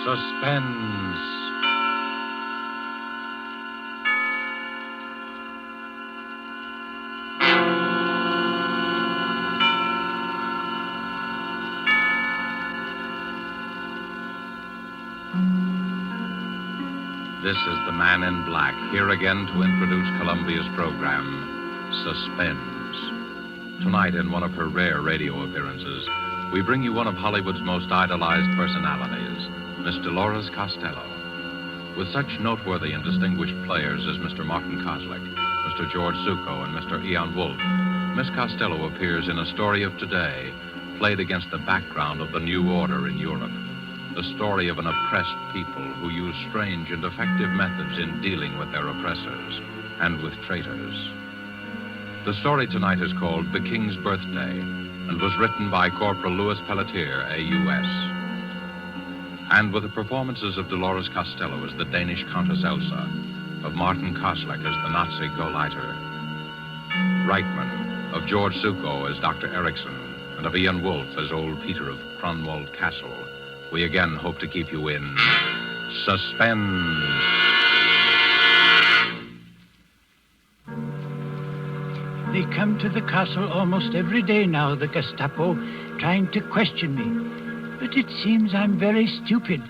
Suspense. This is the Man in Black, here again to introduce Columbia's program, Suspense. Tonight, in one of her rare radio appearances, we bring you one of Hollywood's most idolized personalities, Miss Dolores Costello. With such noteworthy and distinguished players as Mr. Martin Koslick, Mr. George Zucco, and Mr. Ian Wolfe, Miss Costello appears in A Story of Today, played against the background of the New Order in Europe. The story of an oppressed people who use strange and effective methods in dealing with their oppressors and with traitors. The story tonight is called The King's Birthday and was written by Corporal Louis Pelletier, AUS. And with the performances of Dolores Costello as the Danish Countess Elsa, of Martin Koslick as the Nazi Gauleiter, Reitman, of George Zucco as Dr. Erickson, and of Ian Wolfe as old Peter of Cronwald Castle, we again hope to keep you in suspense. They come to the castle almost every day now, the Gestapo, trying to question me. But it seems I'm very stupid.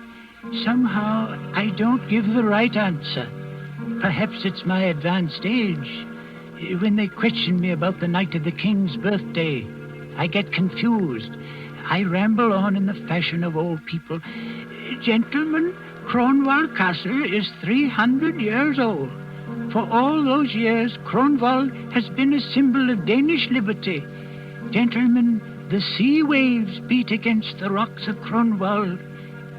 Somehow, I don't give the right answer. Perhaps it's my advanced age. When they question me about the night of the king's birthday, I get confused. I ramble on in the fashion of old people. Gentlemen, Cronwald Castle is 300 years old. For all those years, Cronwald has been a symbol of Danish liberty. Gentlemen, the sea waves beat against the rocks of Cronwald.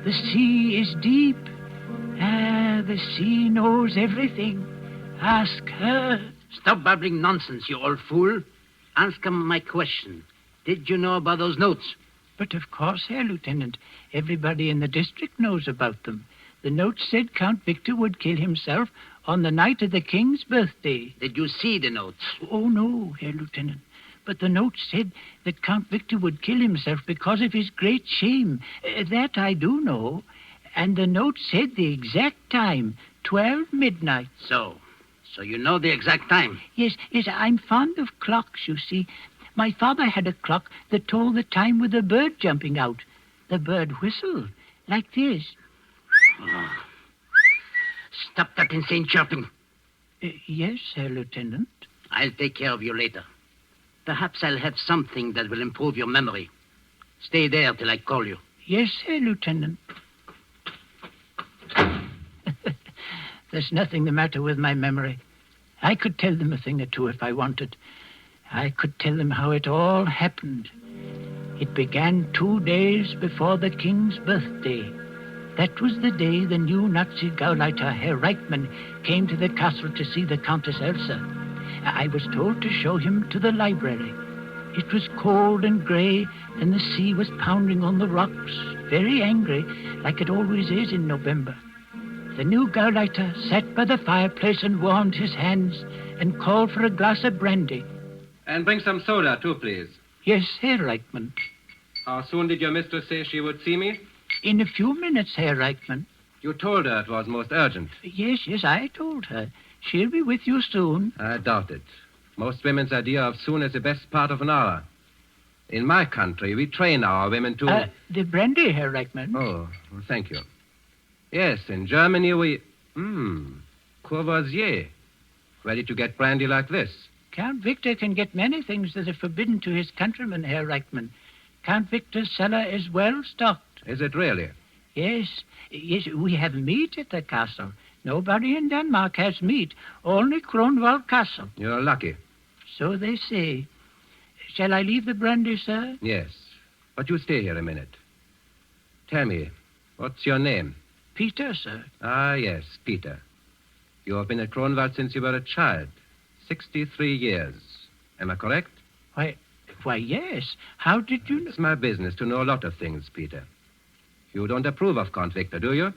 The sea is deep. The sea knows everything. Ask her. Stop babbling nonsense, you old fool. Answer my question. Did you know about those notes? But of course, Herr Lieutenant. Everybody in the district knows about them. The note said Count Victor would kill himself on the night of the king's birthday. Did you see the notes? Oh, no, Herr Lieutenant. But the note said that Count Victor would kill himself because of his great shame. That I do know. And the note said the exact time, 12 midnight. So you know the exact time? Yes, I'm fond of clocks, you see. My father had a clock that told the time with a bird jumping out. The bird whistled, like this. Oh. Stop that insane chirping. Yes, Herr Lieutenant. I'll take care of you later. Perhaps I'll have something that will improve your memory. Stay there till I call you. Yes, Herr Lieutenant. There's nothing the matter with my memory. I could tell them a thing or two if I wanted. I could tell them how it all happened. It began 2 days before the king's birthday. That was the day the new Nazi Gauleiter, Herr Reitman, came to the castle to see the Countess Elsa. I was told to show him to the library. It was cold and gray, and the sea was pounding on the rocks, very angry, like it always is in November. The new Gauleiter sat by the fireplace and warmed his hands and called for a glass of brandy. And bring some soda, too, please. Yes, Herr Reitman. How soon did your mistress say she would see me? In a few minutes, Herr Reitman. You told her it was most urgent. Yes, I told her. She'll be with you soon. I doubt it. Most women's idea of soon is the best part of an hour. In my country, we train our women to... The brandy, Herr Reitman. Oh, well, thank you. Yes, in Germany we... Courvoisier. Where did you get brandy like this? Count Victor can get many things that are forbidden to his countrymen, Herr Reitman. Count Victor's cellar is well stocked. Is it really? Yes, we have meat at the castle. Nobody in Denmark has meat, only Cronwald Castle. You're lucky. So they say. Shall I leave the brandy, sir? Yes, but you stay here a minute. Tell me, what's your name? Peter, sir. Ah, yes, Peter. You have been at Cronwald since you were a child. 63 years. Am I correct? Why, yes. How did you know? It's my business to know a lot of things, Peter. You don't approve of Count Victor, do you?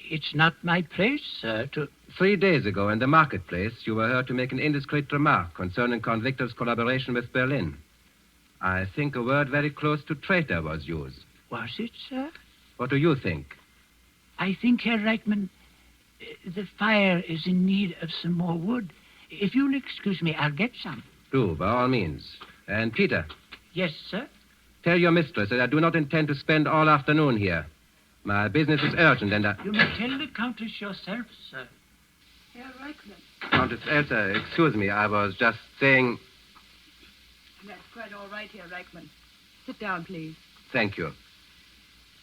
It's not my place, sir, to... 3 days ago in the marketplace, you were heard to make an indiscreet remark concerning Count Victor's collaboration with Berlin. I think a word very close to traitor was used. Was it, sir? What do you think? I think, Herr Reichman, the fire is in need of some more wood. If you'll excuse me, I'll get some. Do, by all means. And Peter, Yes, sir? tell your mistress that I do not intend to spend all afternoon here. My business is urgent, and You may tell the Countess yourself, sir. Herr Reichman. Countess Elsa, excuse me, I was just saying... That's quite all right, Herr Reichman. Sit down, please. Thank you.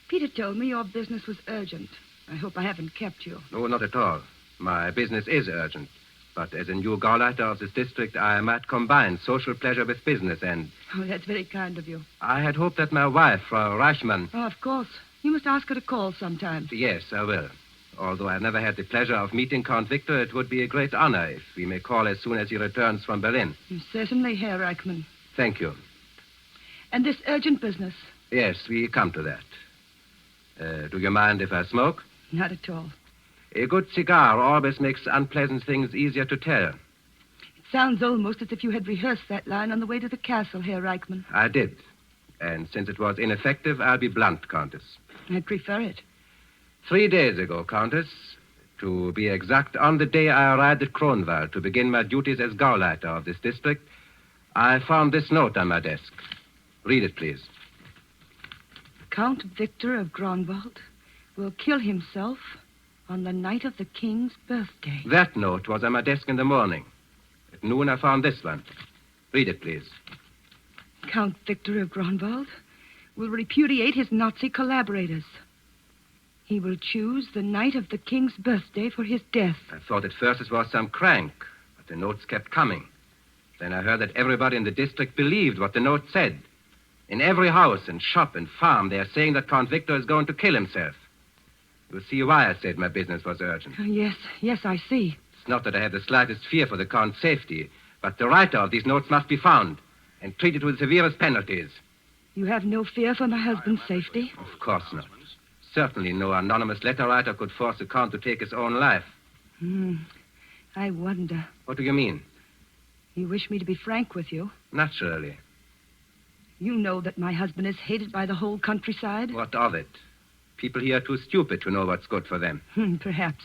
Peter told me your business was urgent. I hope I haven't kept you. No, not at all. My business is urgent. But as a new Gauleiter of this district, I might combine social pleasure with business, and Oh, that's very kind of you. I had hoped that my wife, Frau Reichmann... Oh, of course. You must ask her to call sometime. Yes, I will. Although I've never had the pleasure of meeting Count Victor, it would be a great honor if we may call as soon as he returns from Berlin. Certainly, Herr Reichman. Thank you. And this urgent business? Yes, we come to that. Do you mind if I smoke? Not at all. A good cigar always makes unpleasant things easier to tell. It sounds almost as if you had rehearsed that line on the way to the castle, Herr Reichman. I did. And since it was ineffective, I'll be blunt, Countess. I prefer it. 3 days ago, Countess, to be exact, on the day I arrived at Kronwald to begin my duties as Gauleiter of this district, I found this note on my desk. Read it, please. Count Victor of Grunwald will kill himself on the night of the king's birthday. That note was on my desk in the morning. At noon, I found this one. Read it, please. Count Victor of Grunwald will repudiate his Nazi collaborators. He will choose the night of the king's birthday for his death. I thought at first it was some crank, but the notes kept coming. Then I heard that everybody in the district believed what the note said. In every house and shop and farm, they are saying that Count Victor is going to kill himself. You see why I said my business was urgent. Yes, I see. It's not that I have the slightest fear for the Count's safety, but the writer of these notes must be found and treated with severest penalties. You have no fear for my husband's safety? Of course not. Certainly no anonymous letter writer could force the Count to take his own life. I wonder. What do you mean? You wish me to be frank with you? Naturally. You know that my husband is hated by the whole countryside? What of it? People here are too stupid to know what's good for them. Perhaps.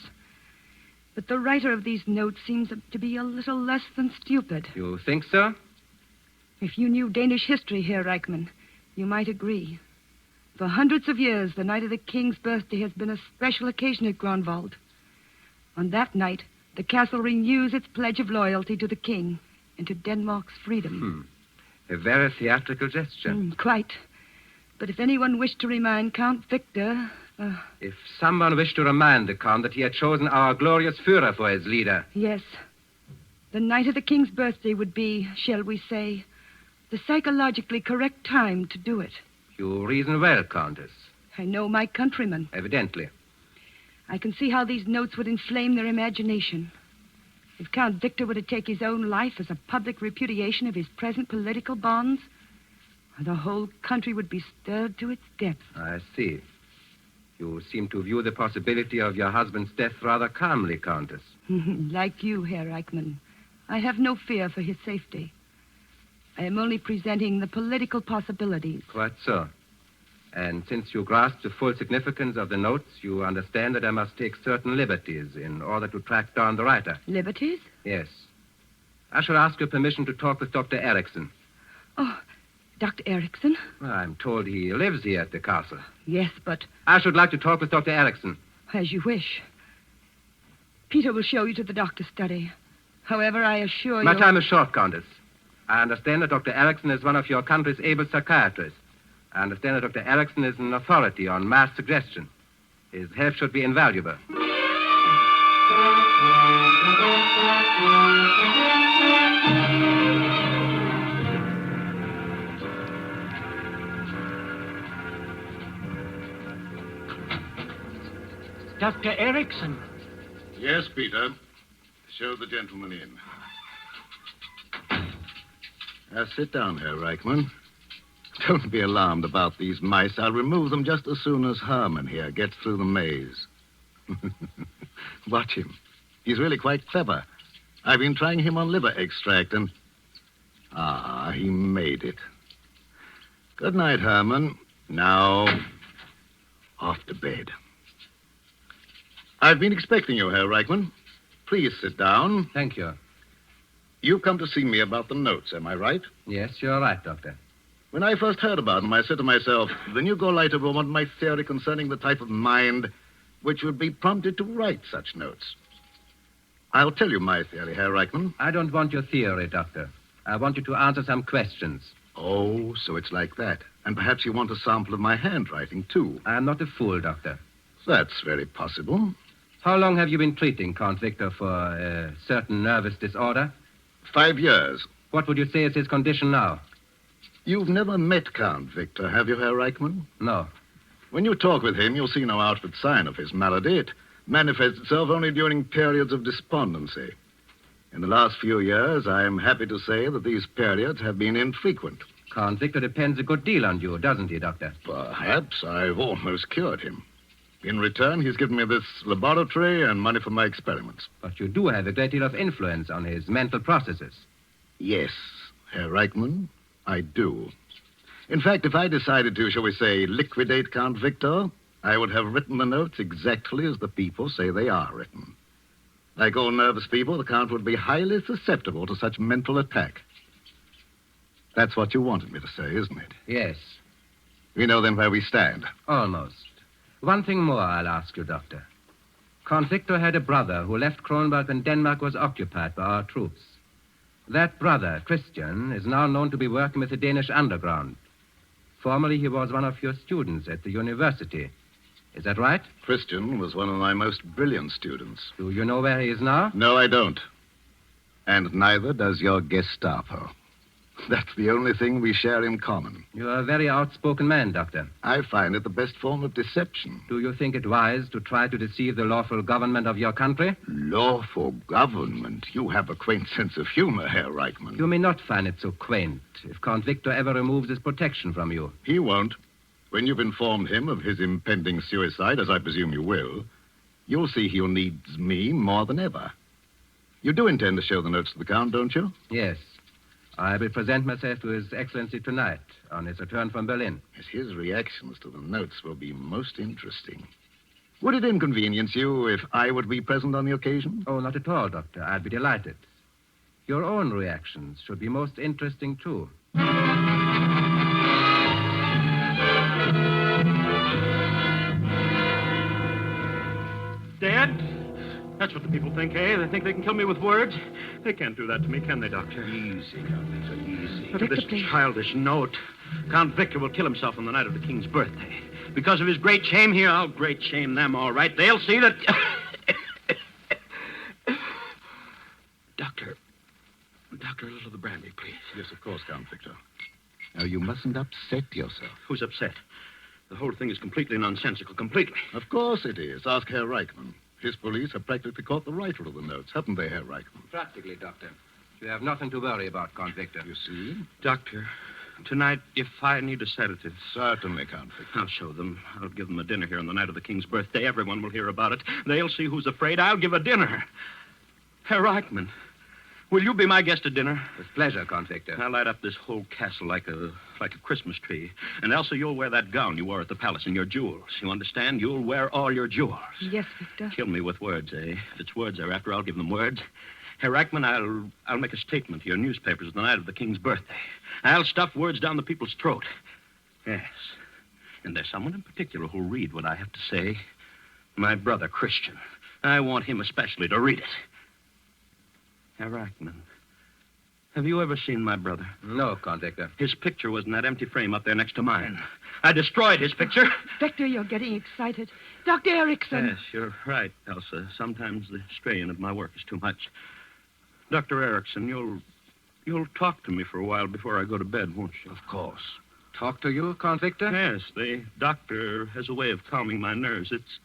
But the writer of these notes seems to be a little less than stupid. You think so? If you knew Danish history, Herr Reichman, you might agree. For hundreds of years, the night of the king's birthday has been a special occasion at Grunwald. On that night, the castle renews its pledge of loyalty to the king and to Denmark's freedom. A very theatrical gesture. Quite. But if anyone wished to remind Count Victor... If someone wished to remind the Count that he had chosen our glorious Führer for his leader... Yes. The night of the king's birthday would be, shall we say, the psychologically correct time to do it. You reason well, Countess. I know my countrymen. Evidently. I can see how these notes would inflame their imagination. If Count Victor were to take his own life as a public repudiation of his present political bonds, the whole country would be stirred to its depths. I see. You seem to view the possibility of your husband's death rather calmly, Countess. Like you, Herr Eichmann, I have no fear for his safety. I am only presenting the political possibilities. Quite so. And since you grasp the full significance of the notes, you understand that I must take certain liberties in order to track down the writer. Liberties? Yes. I shall ask your permission to talk with Dr. Erickson. Oh, Dr. Erickson? Well, I'm told he lives here at the castle. Yes, but... I should like to talk with Dr. Erickson. As you wish. Peter will show you to the doctor's study. However, I assure you... My time is short, Countess. I understand that Dr. Erickson is one of your country's able psychiatrists. I understand that Dr. Erickson is an authority on mass suggestion. His help should be invaluable. Dr. Erickson. Yes, Peter. Show the gentleman in. Sit down, Herr Reichman. Don't be alarmed about these mice. I'll remove them just as soon as Herrmann here gets through the maze. Watch him. He's really quite clever. I've been trying him on liver extract and... he made it. Good night, Herrmann. Now, off to bed. I've been expecting you, Herr Reichman. Please sit down. Thank you. You've come to see me about the notes, am I right? Yes, you're right, Doctor. When I first heard about them, I said to myself, the new Gorleiter will want my theory concerning the type of mind which would be prompted to write such notes. I'll tell you my theory, Herr Reichman. I don't want your theory, Doctor. I want you to answer some questions. Oh, so it's like that. And perhaps you want a sample of my handwriting, too. I'm not a fool, Doctor. That's very possible. How long have you been treating Count Victor for a certain nervous disorder? 5 years. What would you say is his condition now? You've never met Count Victor, have you, Herr Reichman? No. When you talk with him, you'll see no outward sign of his malady. It manifests itself only during periods of despondency. In the last few years, I am happy to say that these periods have been infrequent. Count Victor depends a good deal on you, doesn't he, Doctor? Perhaps I've almost cured him. In return, he's given me this laboratory and money for my experiments. But you do have a great deal of influence on his mental processes. Yes, Herr Reichman, I do. In fact, if I decided to, shall we say, liquidate Count Victor, I would have written the notes exactly as the people say they are written. Like all nervous people, the Count would be highly susceptible to such mental attack. That's what you wanted me to say, isn't it? Yes, We know then where we stand. almost. One thing more I'll ask you, Doctor. Count Victor had a brother who left Kronberg when Denmark was occupied by our troops. That brother, Christian, is now known to be working with the Danish underground. Formerly, he was one of your students at the university. Is that right? Christian was one of my most brilliant students. Do you know where he is now? No, I don't. And neither does your Gestapo. That's the only thing we share in common. You're a very outspoken man, Doctor. I find it the best form of deception. Do you think it wise to try to deceive the lawful government of your country? Lawful government? You have a quaint sense of humor, Herr Reichman. You may not find it so quaint if Count Victor ever removes his protection from you. He won't. When you've informed him of his impending suicide, as I presume you will, you'll see he'll need me more than ever. You do intend to show the notes to the Count, don't you? Yes. I will present myself to His Excellency tonight on his return from Berlin. Yes, his reactions to the notes will be most interesting. Would it inconvenience you if I would be present on the occasion? Oh, not at all, Doctor. I'd be delighted. Your own reactions should be most interesting, too. Dad? That's what the people think, eh? They think they can kill me with words. They can't do that to me, can they, Doctor? Easy, Count Victor, easy. Look at this childish note. Count Victor will kill himself on the night of the king's birthday. Because of his great shame here, I'll great shame them, all right. They'll see that... Doctor, a little of the brandy, please. Yes, of course, Count Victor. Now, you mustn't upset yourself. Who's upset? The whole thing is completely nonsensical, completely. Of course it is. Ask Herr Reichman. His police have practically caught the writer of the notes, haven't they, Herr Reichman? Practically, Doctor. You have nothing to worry about, Count Victor. You see? Doctor, tonight, if I need a sedative... Certainly, Count Victor. I'll show them. I'll give them a dinner here on the night of the king's birthday. Everyone will hear about it. They'll see who's afraid. I'll give a dinner. Herr Reichman, will you be my guest at dinner? With pleasure, Count Victor. I'll light up this whole castle like a Christmas tree. And Elsa, you'll wear that gown you wore at the palace and your jewels. You understand? You'll wear all your jewels. Yes, Victor. Kill me with words, eh? If it's words they're after, I'll give them words. Herr Reichman, I'll make a statement to your newspapers the night of the king's birthday. I'll stuff words down the people's throat. Yes. And there's someone in particular who'll read what I have to say. My brother, Christian. I want him especially to read it. Herr Reichman, have you ever seen my brother? No, Count Victor. His picture was in that empty frame up there next to mine. I destroyed his picture. Victor, you're getting excited. Dr. Erickson. Yes, you're right, Elsa. Sometimes the strain of my work is too much. Dr. Erickson, you'll talk to me for a while before I go to bed, won't you? Of course. Talk to you, Count Victor? Yes, the doctor has a way of calming my nerves. It's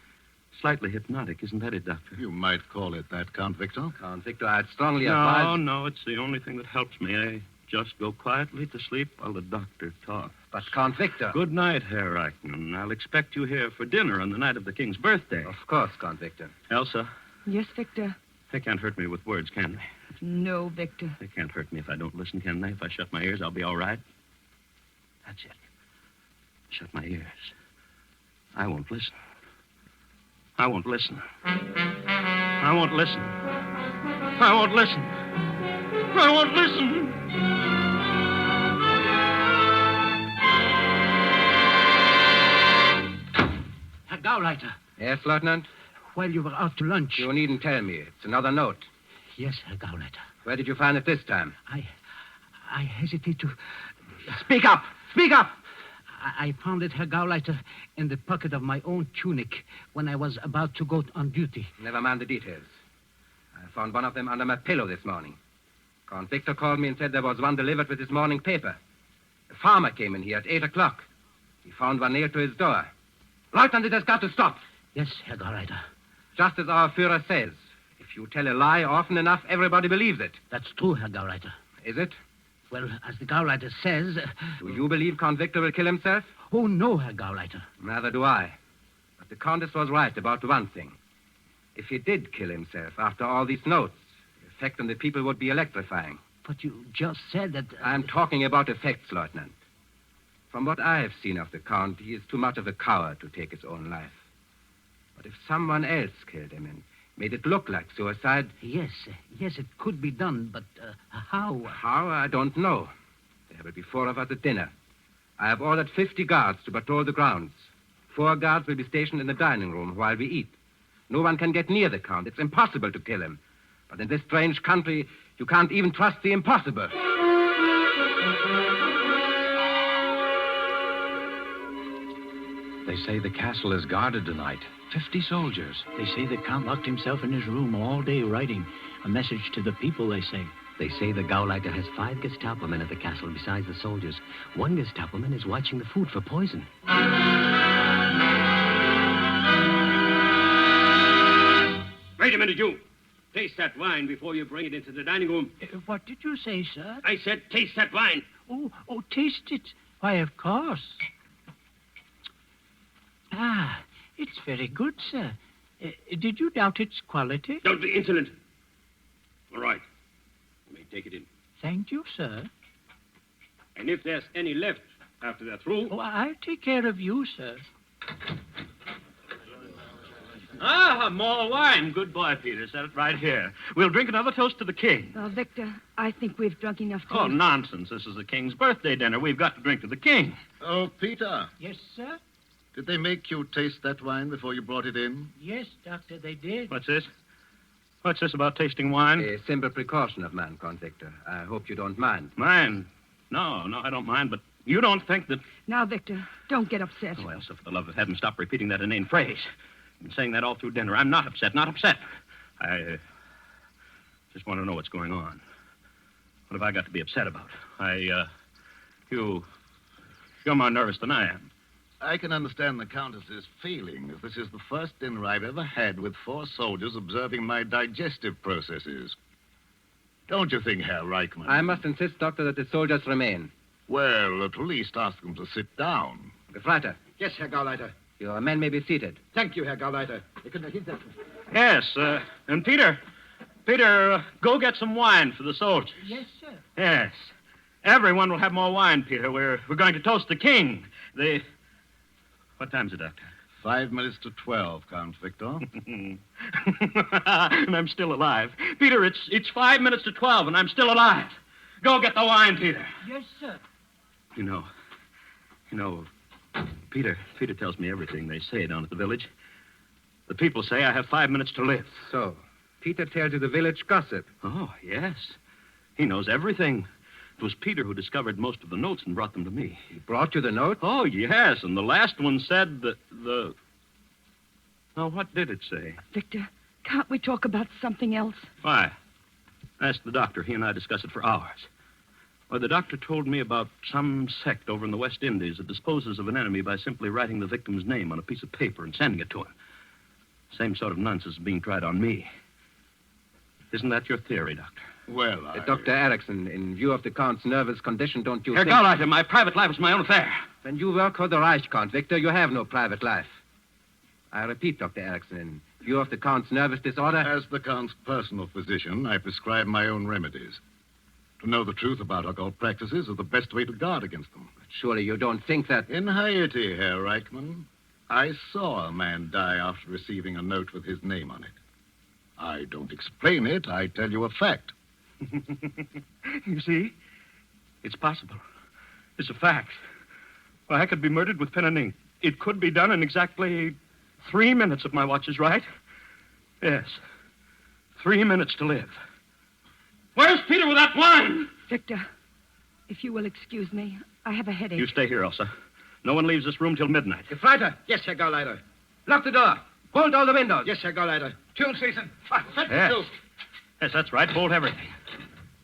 slightly hypnotic, isn't that it, Doctor? You might call it that, Count Victor. Count Victor, I'd strongly advise... No, it's the only thing that helps me. I just go quietly to sleep while the doctor talks. But, Count Victor... Good night, Herr Reichman. I'll expect you here for dinner on the night of the king's birthday. Of course, Count Victor. Elsa, Yes, Victor. they can't hurt me with words, can they? No, Victor. They can't hurt me if I don't listen, can they? If I shut my ears, I'll be all right. That's it. Shut my ears. I won't listen. I won't listen. I won't listen. I won't listen. I won't listen. Herr Gauleiter, Yes, Lieutenant? while you were out to lunch... You needn't tell me. It's another note. Yes, Herr Gauleiter. Where did you find it this time? I hesitate to... Speak up! Speak up! I found it, Herr Gauleiter, in the pocket of my own tunic when I was about to go on duty. Never mind the details. I found one of them under my pillow this morning. Count Victor called me and said there was one delivered with his morning paper. A farmer came in here at 8 o'clock. He found one nailed to his door. Lieutenant, it has got to stop. Yes, Herr Gauleiter. Just as our Führer says. If you tell a lie often enough, everybody believes it. That's true, Herr Gauleiter. Is it? Well, as the Gauleiter says... Do you believe Count Victor will kill himself? Oh, no, Herr Gauleiter. Neither do I. But the Countess was right about one thing. If he did kill himself after all these notes, the effect on the people would be electrifying. But you just said that... I'm talking about effects, Lieutenant. From what I have seen of the Count, he is too much of a coward to take his own life. But if someone else killed him and made it look like suicide... Yes, it could be done, but how? How? I don't know. There will be 4 of us at dinner. I have ordered 50 guards to patrol the grounds. 4 guards will be stationed in the dining room while we eat. No one can get near the Count. It's impossible to kill him. But in this strange country, you can't even trust the impossible. They say the castle is guarded tonight. 50 soldiers. They say the Count locked himself in his room all day writing. A message to the people, they say. They say the Gauleiter has 5 Gestapo men at the castle besides the soldiers. 1 Gestapo man is watching the food for poison. Wait a minute, you. Taste that wine before you bring it into the dining room. What did you say, sir? I said taste that wine. Oh, taste it. Why, of course. Ah, it's very good, sir. Did you doubt its quality? Don't be insolent. All right. You may take it in. Thank you, sir. And if there's any left after they're through... Oh, I'll take care of you, sir. Ah, more wine. Good boy, Peter. Set it right here. We'll drink another toast to the king. Victor, I think we've drunk enough toast. Oh, nonsense. This is the king's birthday dinner. We've got to drink to the king. Oh, Peter, Yes, sir? did they make you taste that wine before you brought it in? Yes, Doctor, they did. What's this? What's this about tasting wine? A simple precaution of mine, Count Victor. I hope you don't mind. Mind? No, I don't mind, but you don't think that... Now, Victor, don't get upset. Oh, Elsa, for the love of heaven, stop repeating that inane phrase. I've been saying that all through dinner. I'm not upset. I just want to know what's going on. What have I got to be upset about? You're more nervous than I am. I can understand the Countess's feeling, as this is the first dinner I've ever had with 4 soldiers observing my digestive processes. Don't you think, Herr Reichmann? I must insist, Doctor, that the soldiers remain. Well, at least ask them to sit down. Gefreiter, Yes, Herr Gauleiter. your men may be seated. Thank you, Herr Gauleiter. Ich kann hinsetzen. Yes, and Peter, go get some wine for the soldiers. Yes, sir. Yes. Everyone will have more wine, Peter. We're going to toast the king. What time's it, Doctor? 5 minutes to 12, Count Victor. And I'm still alive. Peter, it's 5 minutes to 12, and I'm still alive. Go get the wine, Peter. Yes, sir. You know, Peter tells me everything they say down at the village. The people say I have 5 minutes to live. So, Peter tells you the village gossip. Oh, yes. He knows everything. It was Peter who discovered most of the notes and brought them to me. He brought you the note? Oh, yes, and the last one said that Now, what did it say? Victor, can't we talk about something else? Why? Ask the doctor. He and I discussed it for hours. Well, the doctor told me about some sect over in the West Indies that disposes of an enemy by simply writing the victim's name on a piece of paper and sending it to him. Same sort of nonsense is being tried on me. Isn't that your theory, Doctor? Well, Dr. Erickson, in view of the Count's nervous condition, don't you Herr think... Gauleiter, my private life is my own affair. When you work for the Reich, Count Victor, you have no private life. I repeat, Dr. Erickson, in view of the Count's nervous disorder... As the Count's personal physician, I prescribe my own remedies. To know the truth about occult practices is the best way to guard against them. Surely you don't think that... In Haiti, Herr Reichmann. I saw a man die after receiving a note with his name on it. I don't explain it. I tell you a fact. You see? It's possible. It's a fact. Well, I could be murdered with pen and ink. It could be done in exactly 3 minutes if my watch is right. Yes. 3 minutes to live. Where's Peter with that wine? Victor, if you will excuse me, I have a headache. You stay here, Elsa. No one leaves this room till midnight. Gefreiter. Yes, Herr Gauleiter. Lock the door. Bolt all the windows. Yes, Herr Gauleiter. Tune season. Yes. Yes, that's right. Bolt everything.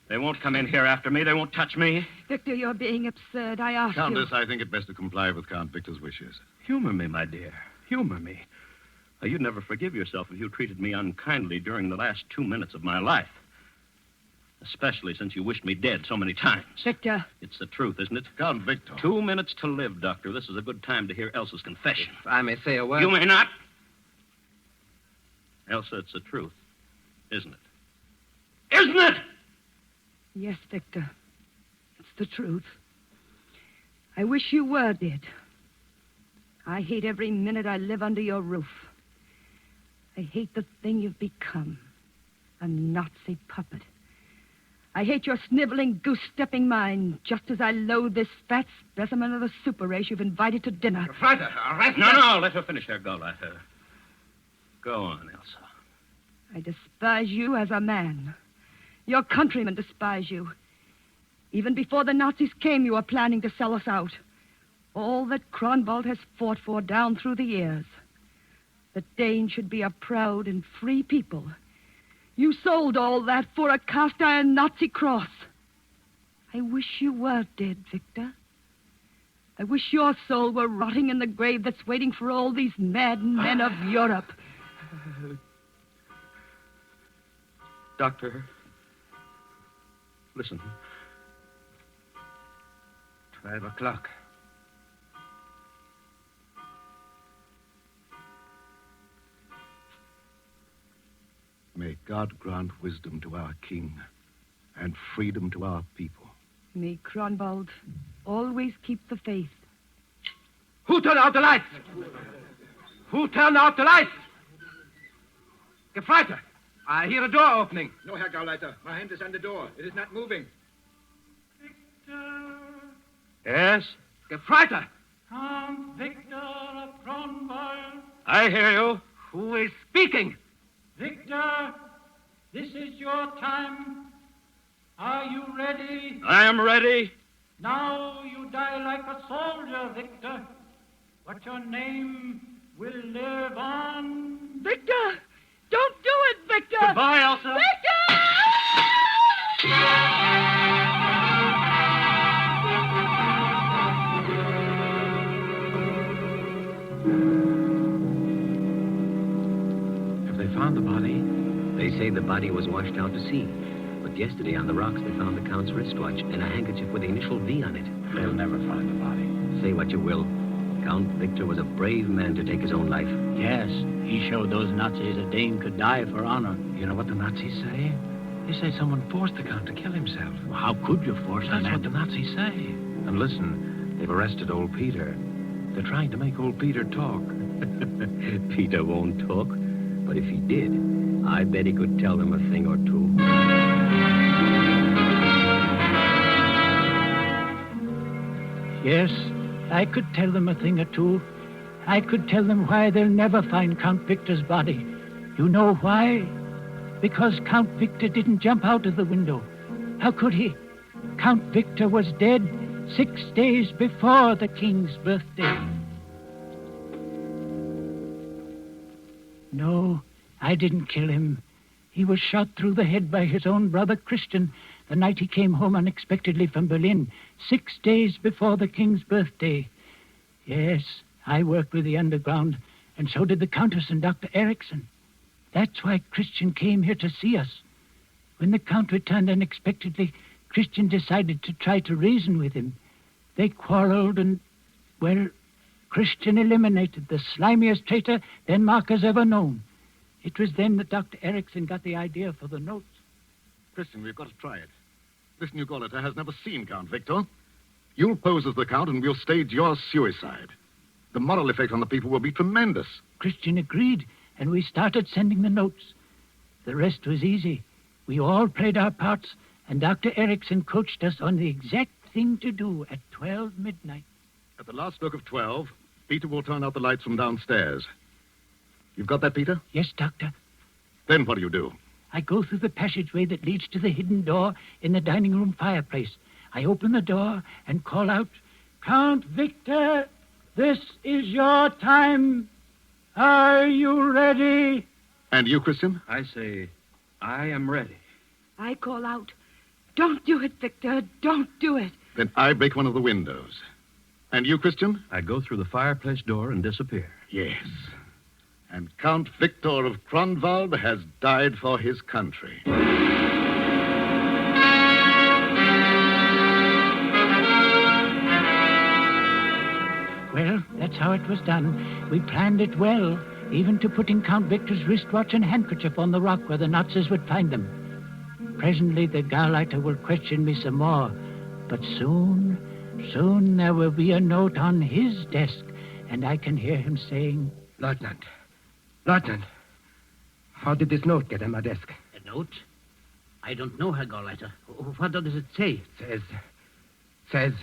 They won't come in here after me. They won't touch me. Victor, you're being absurd. I asked Countess, you. I think it best to comply with Count Victor's wishes. Humor me, my dear. Humor me. You'd never forgive yourself if you treated me unkindly during the last 2 minutes of my life. Especially since you wished me dead so many times. Victor. It's the truth, isn't it? Count Victor. 2 minutes to live, Doctor. This is a good time to hear Elsa's confession. If I may say a word. You may not. Elsa, it's the truth, isn't it? Isn't it? Yes, Victor. It's the truth. I wish you were dead. I hate every minute I live under your roof. I hate the thing you've become. A Nazi puppet. I hate your sniveling, goose-stepping mind, just as I loathe this fat specimen of the super race you've invited to dinner. Gefreiter, arrest No, let her finish her go, let her. Go on, Elsa. I despise you as a man. Your countrymen despise you. Even before the Nazis came, you were planning to sell us out. All that Kronwald has fought for down through the years. The Danes should be a proud and free people. You sold all that for a cast-iron Nazi cross. I wish you were dead, Victor. I wish your soul were rotting in the grave that's waiting for all these mad men of Europe. Doctor, listen. 12 o'clock. May God grant wisdom to our king and freedom to our people. May Kronwald always keep the faith. Who turned out the lights? Who turned out the lights? Gefreiter, I hear a door opening. No, Herr Gauleiter. My hand is on the door. It is not moving. Yes? Gefreiter. Count Victor of Kronwald. I hear you. Who is speaking? Victor, this is your time. Are you ready? I am ready. Now you die like a soldier, Victor. But your name will live on. Victor! Don't do it, Victor! Goodbye, Elsa. Victor! Have they found the body? They say the body was washed out to sea. But yesterday on the rocks they found the Count's wristwatch and a handkerchief with the initial V on it. They'll never find the body. Say what you will. Count Victor was a brave man to take his own life. Yes, he showed those Nazis a Dane could die for honor. You know what the Nazis say? They say someone forced the Count to kill himself. Well, how could you force a That's man what the Nazis say. And listen, they've arrested old Peter. They're trying to make old Peter talk. Peter won't talk. But if he did, I bet he could tell them a thing or two. Yes, I could tell them a thing or two. I could tell them why they'll never find Count Victor's body. You know why? Because Count Victor didn't jump out of the window. How could he? Count Victor was dead 6 days before the king's birthday. No, I didn't kill him. He was shot through the head by his own brother Christian the night he came home unexpectedly from Berlin, 6 days before the king's birthday. Yes, I worked with the underground, and so did the Countess and Dr. Erickson. That's why Christian came here to see us. When the Count returned unexpectedly, Christian decided to try to reason with him. They quarreled and, well, Christian eliminated the slimiest traitor Denmark has ever known. It was then that Dr. Erickson got the idea for the notes. Christian, we've got to try it. This new Gauleiter has never seen Count Victor. You'll pose as the Count, and we'll stage your suicide. The moral effect on the people will be tremendous. Christian agreed, and we started sending the notes. The rest was easy. We all played our parts, and Dr. Erickson coached us on the exact thing to do at 12 midnight. At the last stroke of 12, Peter will turn out the lights from downstairs. You've got that, Peter? Yes, Doctor. Then what do? I go through the passageway that leads to the hidden door in the dining room fireplace. I open the door and call out, Count Victor, this is your time. Are you ready? And you, Christian? I say, I am ready. I call out, don't do it, Victor. Don't do it. Then I break one of the windows. And you, Christian? I go through the fireplace door and disappear. Yes. And Count Victor of Kronwald has died for his country. Well, that's how it was done. We planned it well, even to putting Count Victor's wristwatch and handkerchief on the rock where the Nazis would find them. Presently, the Gauleiter will question me some more. But soon there will be a note on his desk, and I can hear him saying, Lieutenant, how did this note get on my desk? A note? I don't know, Herr Gauleiter. What does it say? It says,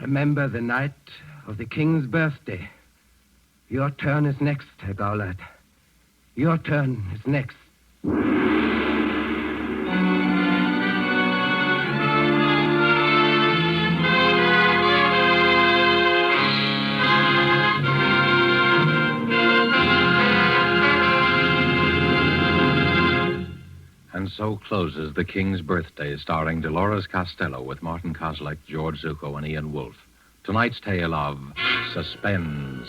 remember the night of the king's birthday. Your turn is next, Herr Gauleiter. Your turn is next. And so closes The King's Birthday, starring Dolores Costello with Martin Kozlik, George Zuko, and Ian Wolfe. Tonight's tale of Suspense.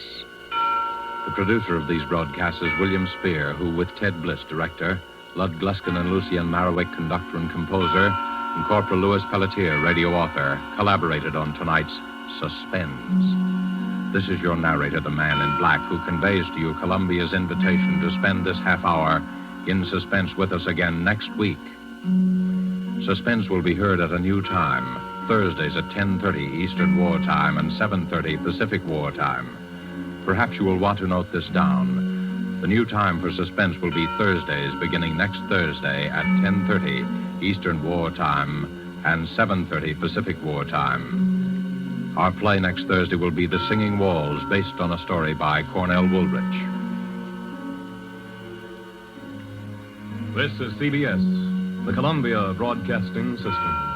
The producer of these broadcasts is William Spear, who, with Ted Bliss, director, Lud Gluskin and Lucian Marowik, conductor and composer, and Corporal Louis Pelletier, radio author, collaborated on tonight's Suspense. This is your narrator, the man in black, who conveys to you Columbia's invitation to spend this half hour in suspense with us again next week. Suspense will be heard at a new time, Thursdays at 10:30 Eastern War Time and 7:30 Pacific War Time. Perhaps you will want to note this down. The new time for Suspense will be Thursdays beginning next Thursday at 10:30 Eastern War Time and 7:30 Pacific War Time. Our play next Thursday will be The Singing Walls, based on a story by Cornell Woolrich. This is CBS, the Columbia Broadcasting System.